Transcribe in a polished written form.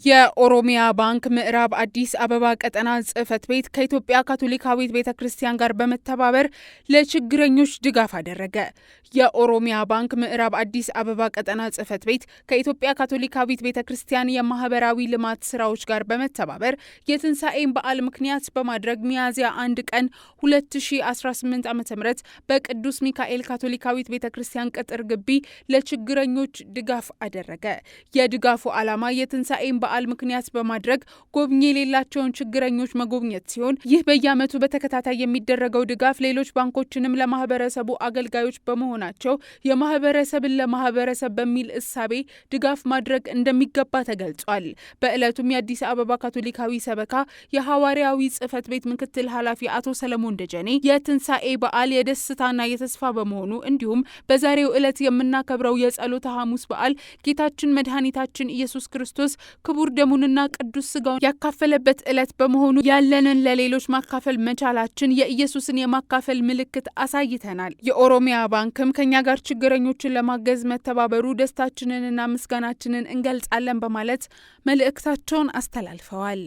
የኦሮሚያ ባንክ ምዕራብ አዲስ አበባ ቀጠና ጽሕፈት ቤት ከኢትዮጵያ ካቶሊካዊት ቤተክርስቲያን ጋር በመተባበር ለችግረኞች ድጋፍ አደረገ። የኦሮሚያ ባንክ ምዕራብ አዲስ አበባ ቀጠና ጽሕፈት ቤት ከኢትዮጵያ ካቶሊካዊት ቤተክርስቲያን የማህበራዊ ልማት ስራዎች ጋር በመተባበር የትንሣኤን በዓል ምክንያት በማድረግ ሚያዝያ 1 ቀን 2018 ዓ.ም በቅዱስ ሚካኤል ካቶሊካዊት ቤተክርስቲያን ቅጥር ግቢ ለችግረኞች ድጋፍ አደረገ። የድጋፉ ዓላማ የትንሣኤን በዓል ምክንያት በማድረግ ጎብኚ የሌላቸውን ችግረኞች መጎብኘት ሲሆን ይህ በየዓመቱ በተከታታይ የሚደረገው ድጋፍ ሌሎች ባንኮችንም ለማህበረሰቡ አገልጋዮች በመሆናቸው የማህበረሰብን ለማህበረሰብ በሚል እሳቤ ድጋፍ ማድረግ እንደሚገባ ተገልጿል። በዕለቱም የአዲስ አበባ ካቶሊካዊ ሰበካ የሐዋርያዊ ጽሕፈት ቤት ምክትል ኃላፊ አቶ ሰለሞን ደጀኔ የትንሣኤ በዓል የደስታና የተስፋ በመሆኑ እንዲሁም በዛሬው ዕለት የምናከብረው የጸሎተ ሐሙስ በዓል ጌታችን መድኃኒታችን ኢየሱስ ክርስቶስ ክቡር ደሙንና ቅዱስ ሥጋውን ያካፈለበት ዕለት በመሆኑ ያለንን ለሌሎች ማካፈል መቻላችን የኢየሱስን የማካፈል ምልክት አሳይተናል። የኦሮሚያ ባንክም ከኛ ጋር ችግረኞችን ለማገዝ መተባበሩ ደስታችንንና ምስጋናችንን እንገልጻለን በማለት መልእክታቸውን አስተላልፈዋል።